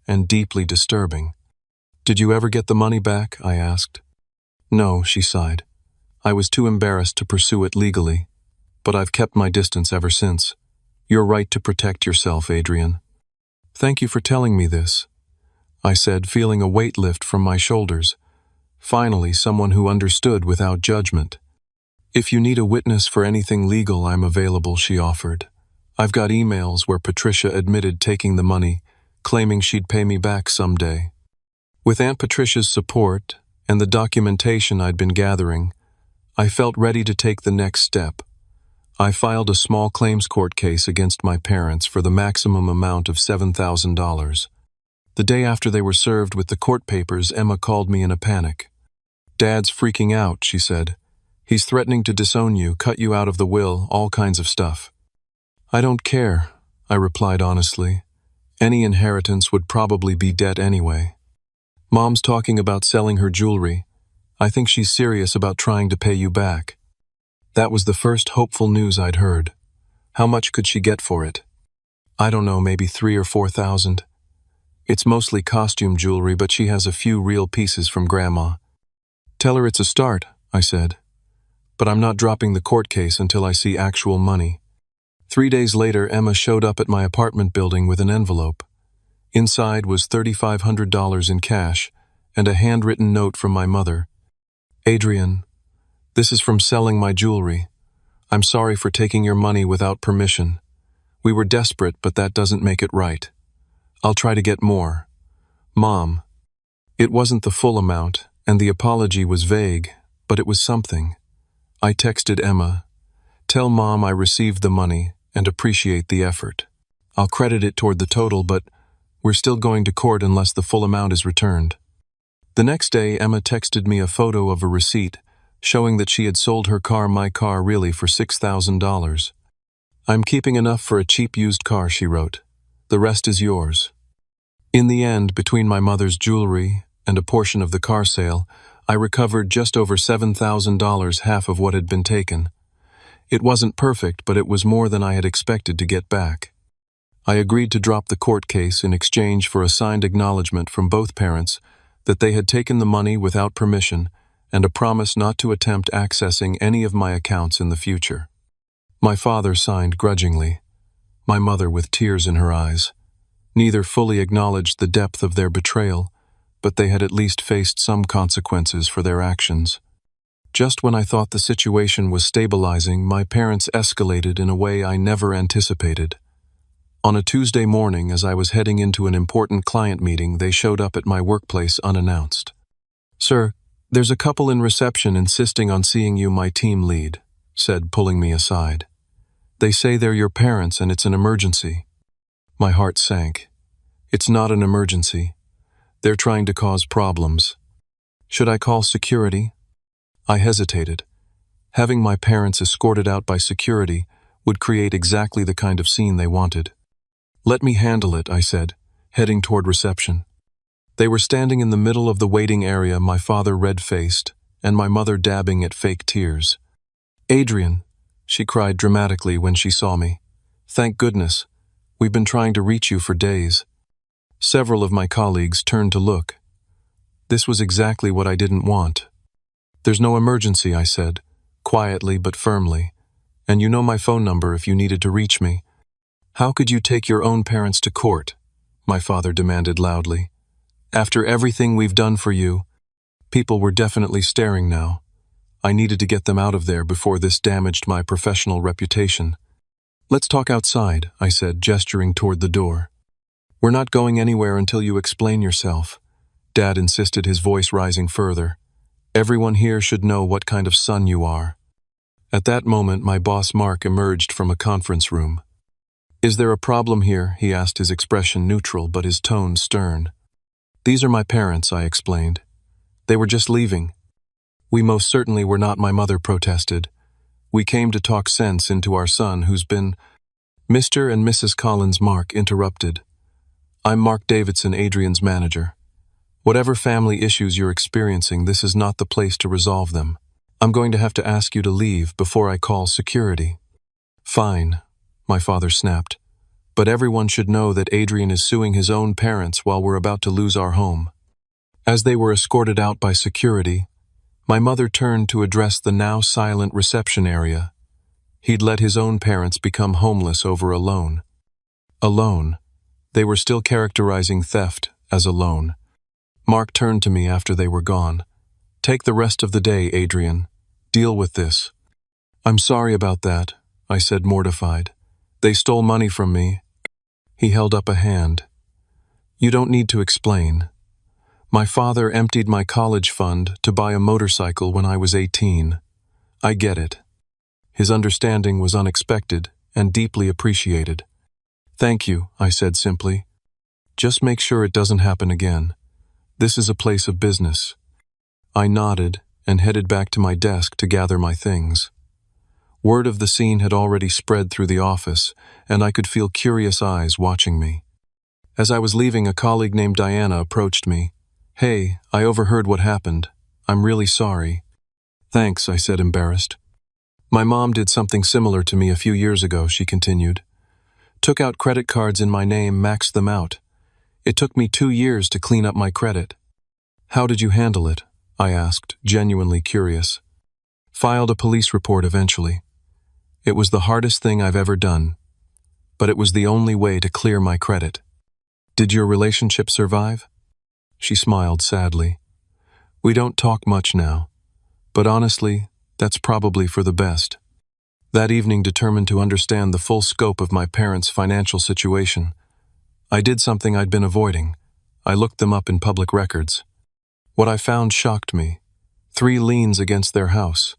and deeply disturbing. Did you ever get the money back? I asked. No, she sighed. I was too embarrassed to pursue it legally, but I've kept my distance ever since. You're right to protect yourself, Adrian. Thank you for telling me this, I said, feeling a weight lift from my shoulders. Finally, someone who understood without judgment. If you need a witness for anything legal, I'm available, she offered. I've got emails where Patricia admitted taking the money, claiming she'd pay me back someday. With Aunt Patricia's support and the documentation I'd been gathering, I felt ready to take the next step. I filed a small claims court case against my parents for the maximum amount of $7,000. The day after they were served with the court papers, Emma called me in a panic. Dad's freaking out, she said. He's threatening to disown you, cut you out of the will, all kinds of stuff. I don't care, I replied honestly. Any inheritance would probably be debt anyway. Mom's talking about selling her jewelry. I think she's serious about trying to pay you back. That was the first hopeful news I'd heard. How much could she get for it? I don't know, maybe $3,000 or $4,000. It's mostly costume jewelry, but she has a few real pieces from Grandma. Tell her it's a start, I said. But I'm not dropping the court case until I see actual money. 3 days later, Emma showed up at my apartment building with an envelope. Inside was $3,500 in cash and a handwritten note from my mother. Adrian, this is from selling my jewelry. I'm sorry for taking your money without permission. We were desperate, but that doesn't make it right. I'll try to get more. Mom. It wasn't the full amount, and the apology was vague, but it was something. I texted Emma, "Tell Mom I received the money and appreciate the effort. I'll credit it toward the total, but we're still going to court unless the full amount is returned." The next day, Emma texted me a photo of a receipt showing that she had sold her car, my car, really for $6,000. "I'm keeping enough for a cheap used car," she wrote. "The rest is yours." In the end, between my mother's jewelry and a portion of the car sale, I recovered just over $7,000, half of what had been taken. It wasn't perfect, but it was more than I had expected to get back. I agreed to drop the court case in exchange for a signed acknowledgement from both parents that they had taken the money without permission and a promise not to attempt accessing any of my accounts in the future. My father signed grudgingly, my mother with tears in her eyes. Neither fully acknowledged the depth of their betrayal, but they had at least faced some consequences for their actions. Just when I thought the situation was stabilizing, my parents escalated in a way I never anticipated. On a Tuesday morning, as I was heading into an important client meeting, they showed up at my workplace unannounced. "Sir, there's a couple in reception insisting on seeing you, my team lead," said, pulling me aside. "They say they're your parents and it's an emergency." My heart sank. It's not an emergency. They're trying to cause problems. Should I call security? I hesitated. Having my parents escorted out by security would create exactly the kind of scene they wanted. "Let me handle it," I said, heading toward reception. They were standing in the middle of the waiting area, my father red-faced, and my mother dabbing at fake tears. "Adrian," she cried dramatically when she saw me. "Thank goodness. We've been trying to reach you for days." Several of my colleagues turned to look. This was exactly what I didn't want. "There's no emergency," I said, quietly but firmly. "And you know my phone number if you needed to reach me." "How could you take your own parents to court?" my father demanded loudly. "After everything we've done for you." People were definitely staring now. I needed to get them out of there before this damaged my professional reputation. "Let's talk outside," I said, gesturing toward the door. "We're not going anywhere until you explain yourself," Dad insisted, his voice rising further. "Everyone here should know what kind of son you are." At that moment, my boss Mark emerged from a conference room. "Is there a problem here?" he asked, his expression neutral but his tone stern. "These are my parents," I explained. "They were just leaving." "We most certainly were not," my mother protested. "We came to talk sense into our son who's been—" Mr. and Mrs. Collins, Mark interrupted. "I'm Mark Davidson, Adrian's manager. Whatever family issues you're experiencing, this is not the place to resolve them. I'm going to have to ask you to leave before I call security." "Fine," my father snapped. "But everyone should know that Adrian is suing his own parents while we're about to lose our home." As they were escorted out by security, my mother turned to address the now silent reception area. He'd let his own parents become homeless over a loan. A loan. They were still characterizing theft as a loan. Mark turned to me after they were gone. "Take the rest of the day, Adrian. Deal with this." "I'm sorry about that," I said, mortified. "They stole money from me." He held up a hand. "You don't need to explain. My father emptied my college fund to buy a motorcycle when I was 18. I get it." His understanding was unexpected and deeply appreciated. "Thank you," I said simply. "Just make sure it doesn't happen again. This is a place of business." I nodded and headed back to my desk to gather my things. Word of the scene had already spread through the office, and I could feel curious eyes watching me. As I was leaving, a colleague named Diana approached me. "Hey, I overheard what happened. I'm really sorry." "Thanks," I said, embarrassed. "My mom did something similar to me a few years ago," she continued. "Took out credit cards in my name, maxed them out. It took me 2 years to clean up my credit." "How did you handle it?" I asked, genuinely curious. "Filed a police report eventually. It was the hardest thing I've ever done, but it was the only way to clear my credit." "Did your relationship survive?" She smiled sadly. "We don't talk much now, but honestly, that's probably for the best. That evening, determined to understand the full scope of my parents' financial situation, I did something I'd been avoiding. I looked them up in public records. What I found shocked me. 3 liens against their house,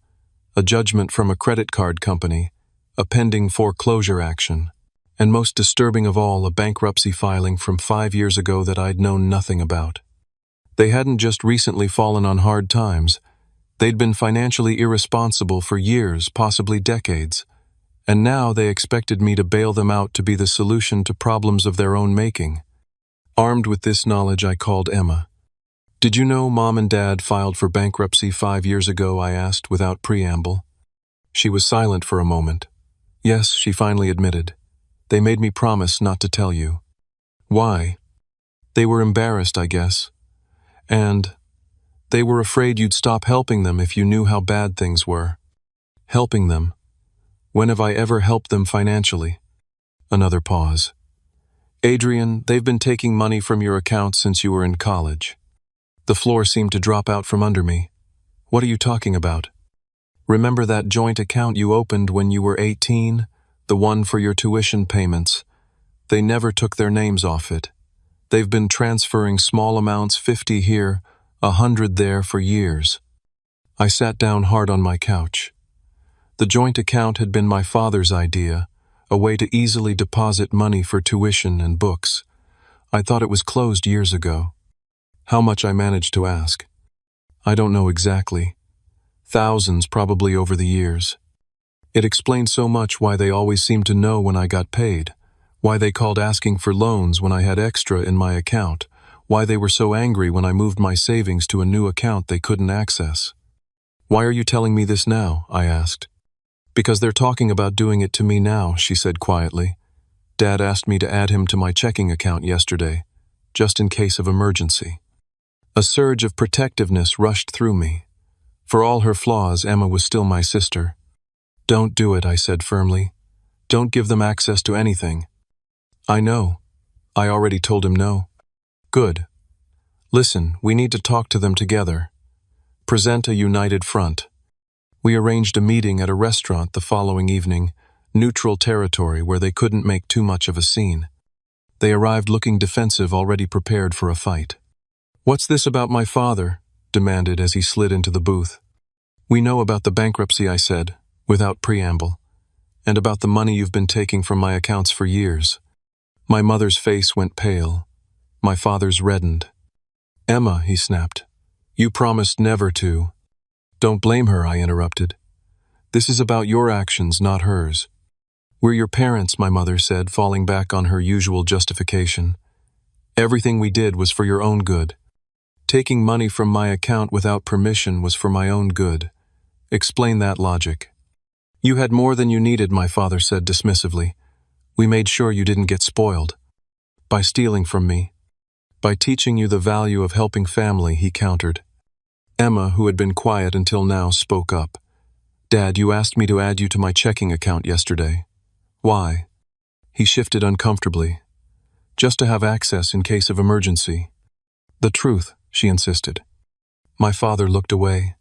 a judgment from a credit card company, a pending foreclosure action, and most disturbing of all, a bankruptcy filing from 5 years ago that I'd known nothing about. They hadn't just recently fallen on hard times. They'd been financially irresponsible for years, possibly decades, and now they expected me to bail them out to be the solution to problems of their own making. Armed with this knowledge, I called Emma. "Did you know Mom and Dad filed for bankruptcy 5 years ago?" I asked without preamble. She was silent for a moment. "Yes," she finally admitted. "They made me promise not to tell you." "Why?" "They were embarrassed, I guess. And they were afraid you'd stop helping them if you knew how bad things were." "Helping them? When have I ever helped them financially?" Another pause. "Adrian, they've been taking money from your account since you were in college." The floor seemed to drop out from under me. "What are you talking about?" "Remember that joint account you opened when you were 18? The one for your tuition payments? They never took their names off it. They've been transferring small amounts, 50 here, 100 there, for years." I sat down hard on my couch. The joint account had been my father's idea, a way to easily deposit money for tuition and books. I thought it was closed years ago. How much, I managed to ask. "I don't know exactly. Thousands probably over the years." It explained so much why they always seemed to know when I got paid, why they called asking for loans when I had extra in my account, why they were so angry when I moved my savings to a new account they couldn't access. "Why are you telling me this now?" I asked. "Because they're talking about doing it to me now," she said quietly. "Dad asked me to add him to my checking account yesterday, just in case of emergency." A surge of protectiveness rushed through me. For all her flaws, Emma was still my sister. "Don't do it," I said firmly. "Don't give them access to anything." "I know. I already told him no." "Good. Listen, we need to talk to them together. Present a united front." We arranged a meeting at a restaurant the following evening, neutral territory where they couldn't make too much of a scene. They arrived looking defensive, already prepared for a fight. "What's this about my father?" demanded as he slid into the booth. "We know about the bankruptcy," I said, without preamble, "and about the money you've been taking from my accounts for years." My mother's face went pale. My father's reddened. "Emma," he snapped, "you promised never to." "Don't blame her," I interrupted. "This is about your actions, not hers." "We're your parents," my mother said, falling back on her usual justification. "Everything we did was for your own good. Taking money from my account without permission was for my own good. Explain that logic." "You had more than you needed," my father said dismissively. "We made sure you didn't get spoiled." "By stealing from me." "By teaching you the value of helping family," he countered. Emma, who had been quiet until now, spoke up. "Dad, you asked me to add you to my checking account yesterday." "Why?" He shifted uncomfortably. "Just to have access in case of emergency." "The truth," she insisted. My father looked away.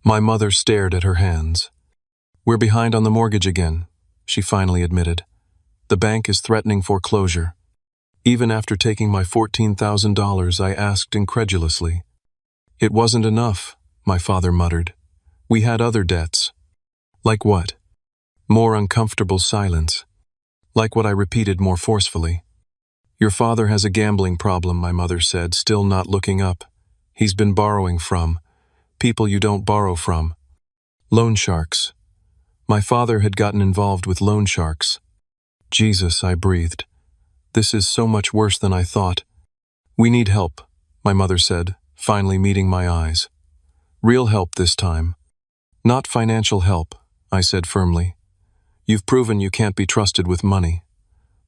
My mother stared at her hands. "We're behind on the mortgage again," she finally admitted. "The bank is threatening foreclosure." Even after taking my $14,000, I asked incredulously. "It wasn't enough," my father muttered. "We had other debts." "Like what?" More uncomfortable silence. "Like what?" I repeated more forcefully. "Your father has a gambling problem," my mother said, still not looking up. "He's been borrowing from people you don't borrow from. Loan sharks." My father had gotten involved with loan sharks. "Jesus," I breathed. "This is so much worse than I thought." "We need help," my mother said, finally meeting my eyes. "Real help this time." "Not financial help," I said firmly. "You've proven you can't be trusted with money.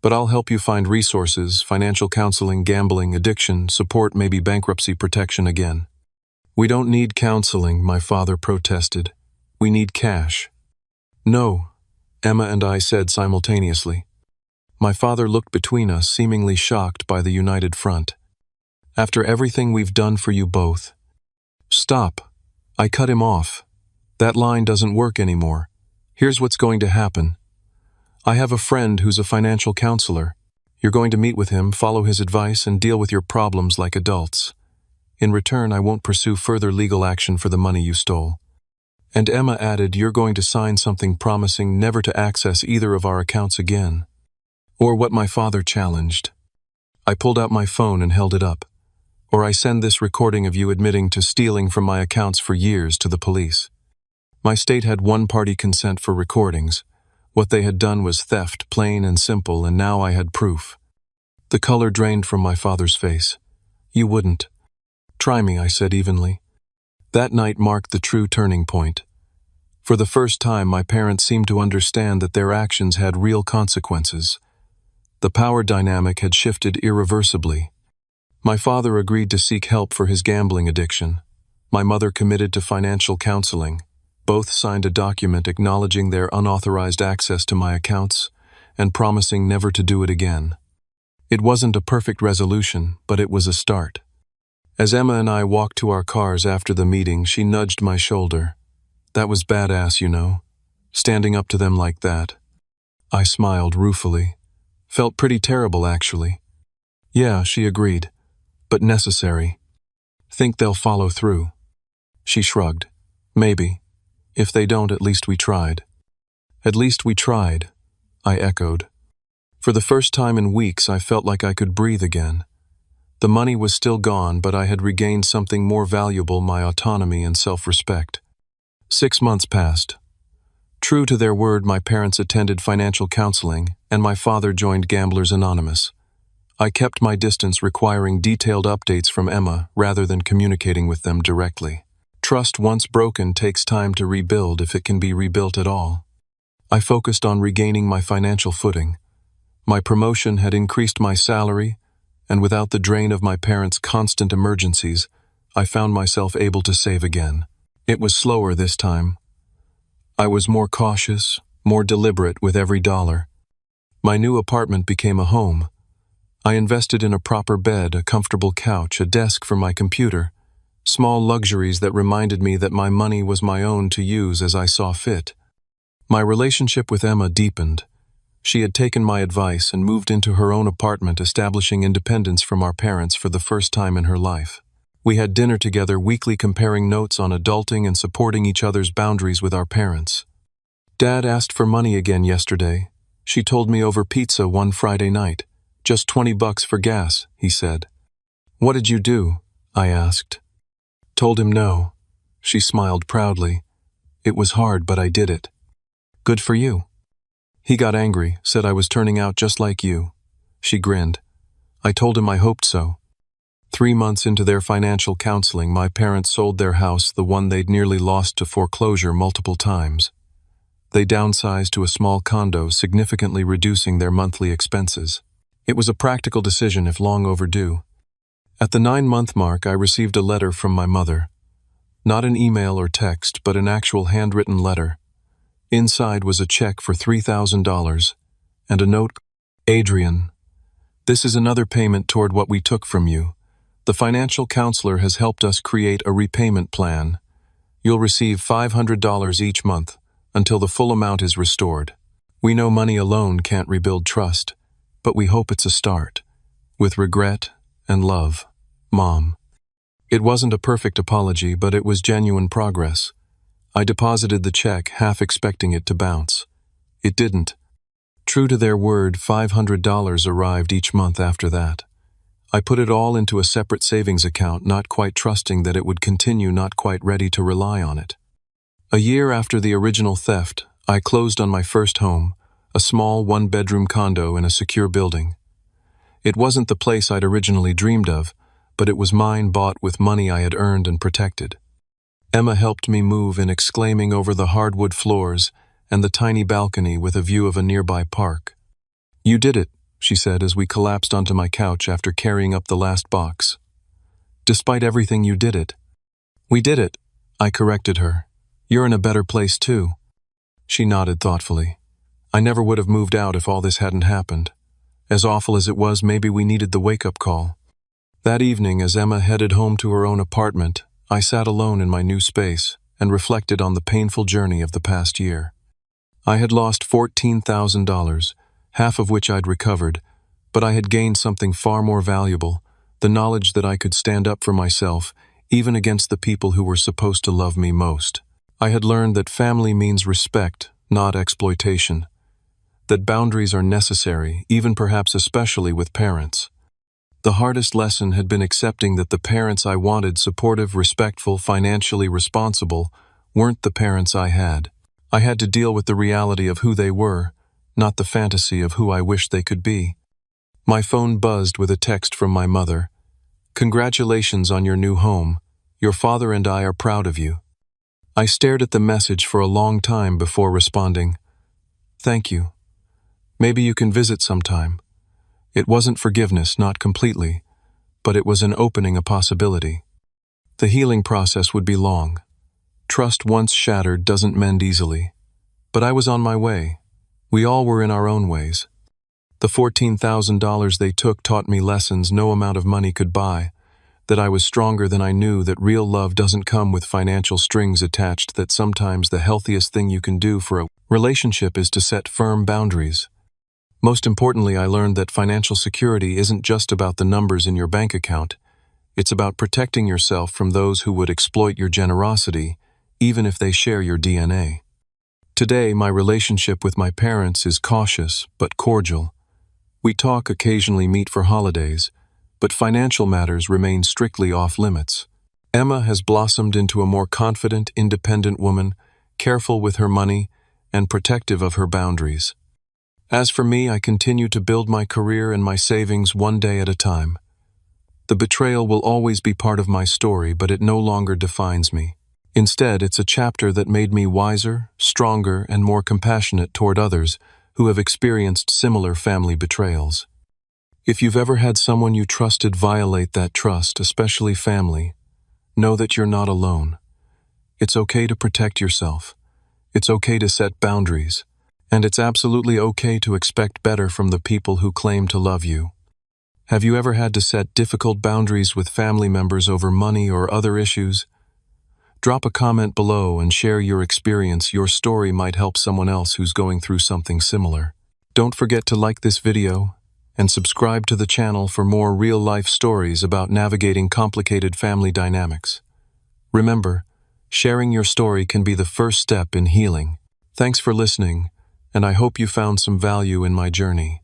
But I'll help you find resources, financial counseling, gambling, addiction, support, maybe bankruptcy protection again." "We don't need counseling," my father protested. "We need cash." "No," Emma and I said simultaneously. My father looked between us, seemingly shocked by the united front. "After everything we've done for you both." "Stop." I cut him off. "That line doesn't work anymore. Here's what's going to happen. I have a friend who's a financial counselor. You're going to meet with him, follow his advice, and deal with your problems like adults. In return, I won't pursue further legal action for the money you stole." And Emma added, "You're going to sign something promising never to access either of our accounts again." Or what my father challenged. I pulled out my phone and held it up. "Or I send this recording of you admitting to stealing from my accounts for years to the police." My state had one-party consent for recordings. What they had done was theft, plain and simple, and now I had proof. The color drained from my father's face. "You wouldn't." "Try me," I said evenly. That night marked the true turning point. For the first time, my parents seemed to understand that their actions had real consequences. The power dynamic had shifted irreversibly. My father agreed to seek help for his gambling addiction. My mother committed to financial counseling. Both signed a document acknowledging their unauthorized access to my accounts and promising never to do it again. It wasn't a perfect resolution, but it was a start. As Emma and I walked to our cars after the meeting, she nudged my shoulder. "That was badass, you know, standing up to them like that." I smiled ruefully. "Felt pretty terrible, actually." "Yeah," she agreed, "but necessary. Think they'll follow through?" She shrugged. "Maybe. If they don't, at least we tried." "At least we tried," I echoed. For the first time in weeks, I felt like I could breathe again. The money was still gone, but I had regained something more valuable, my autonomy and self-respect. 6 months passed. True to their word, my parents attended financial counseling, and my father joined Gamblers Anonymous. I kept my distance, requiring detailed updates from Emma rather than communicating with them directly. Trust once broken takes time to rebuild, if it can be rebuilt at all. I focused on regaining my financial footing. My promotion had increased my salary, and without the drain of my parents' constant emergencies, I found myself able to save again. It was slower this time. I was more cautious, more deliberate with every dollar. My new apartment became a home. I invested in a proper bed, a comfortable couch, a desk for my computer, small luxuries that reminded me that my money was my own to use as I saw fit. My relationship with Emma deepened. She had taken my advice and moved into her own apartment, establishing independence from our parents for the first time in her life. We had dinner together weekly, comparing notes on adulting and supporting each other's boundaries with our parents. Dad asked for money again yesterday. She told me over pizza one Friday night. "Just $20 for gas," he said. "What did you do?" I asked. Told him no. She smiled proudly. "It was hard, but I did it." "Good for you." He got angry, said I was turning out just like you. She grinned. I told him I hoped so. 3 months into their financial counseling, my parents sold their house, the one they'd nearly lost to foreclosure multiple times. They downsized to a small condo, significantly reducing their monthly expenses. It was a practical decision, if long overdue. At the 9-month mark, I received a letter from my mother. Not an email or text, but an actual handwritten letter. Inside was a check for $3,000 and a note. "Adrian, this is another payment toward what we took from you. The financial counselor has helped us create a repayment plan. You'll receive $500 each month until the full amount is restored. We know money alone can't rebuild trust, but we hope it's a start. With regret and love, Mom." It wasn't a perfect apology, but it was genuine progress. I deposited the check, half expecting it to bounce. It didn't. True to their word, $500 arrived each month after that. I put it all into a separate savings account, not quite trusting that it would continue, not quite ready to rely on it. A year after the original theft, I closed on my first home, a small one-bedroom condo in a secure building. It wasn't the place I'd originally dreamed of, but it was mine, bought with money I had earned and protected. Emma helped me move in, exclaiming over the hardwood floors and the tiny balcony with a view of a nearby park. "You did it," she said as we collapsed onto my couch after carrying up the last box. "Despite everything, you did it." "We did it," I corrected her. "You're in a better place too." She nodded thoughtfully. "I never would have moved out if all this hadn't happened. As awful as it was, maybe we needed the wake-up call." That evening, as Emma headed home to her own apartment, I sat alone in my new space and reflected on the painful journey of the past year. I had lost $14,000, half of which I'd recovered, but I had gained something far more valuable, the knowledge that I could stand up for myself, even against the people who were supposed to love me most. I had learned that family means respect, not exploitation. That boundaries are necessary, even perhaps especially with parents. The hardest lesson had been accepting that the parents I wanted, supportive, respectful, financially responsible, weren't the parents I had. I had to deal with the reality of who they were, not the fantasy of who I wished they could be. My phone buzzed with a text from my mother. "Congratulations on your new home. Your father and I are proud of you." I stared at the message for a long time before responding, "Thank you. Maybe you can visit sometime." It wasn't forgiveness, not completely, but it was an opening a possibility. The healing process would be long. Trust once shattered doesn't mend easily. But I was on my way. We all were in our own ways. The $14,000 they took taught me lessons no amount of money could buy, that I was stronger than I knew, that real love doesn't come with financial strings attached, that sometimes the healthiest thing you can do for a relationship is to set firm boundaries. Most importantly, I learned that financial security isn't just about the numbers in your bank account. It's about protecting yourself from those who would exploit your generosity, even if they share your DNA. Today, my relationship with my parents is cautious but cordial. We talk, occasionally meet for holidays, but financial matters remain strictly off limits. Emma has blossomed into a more confident, independent woman, careful with her money and protective of her boundaries. As for me, I continue to build my career and my savings one day at a time. The betrayal will always be part of my story, but it no longer defines me. Instead, it's a chapter that made me wiser, stronger, and more compassionate toward others who have experienced similar family betrayals. If you've ever had someone you trusted violate that trust, especially family, know that you're not alone. It's okay to protect yourself. It's okay to set boundaries. And it's absolutely okay to expect better from the people who claim to love you. Have you ever had to set difficult boundaries with family members over money or other issues? Drop a comment below and share your experience. Your story might help someone else who's going through something similar. Don't forget to like this video and subscribe to the channel for more real-life stories about navigating complicated family dynamics. Remember, sharing your story can be the first step in healing. Thanks for listening, and I hope you found some value in my journey.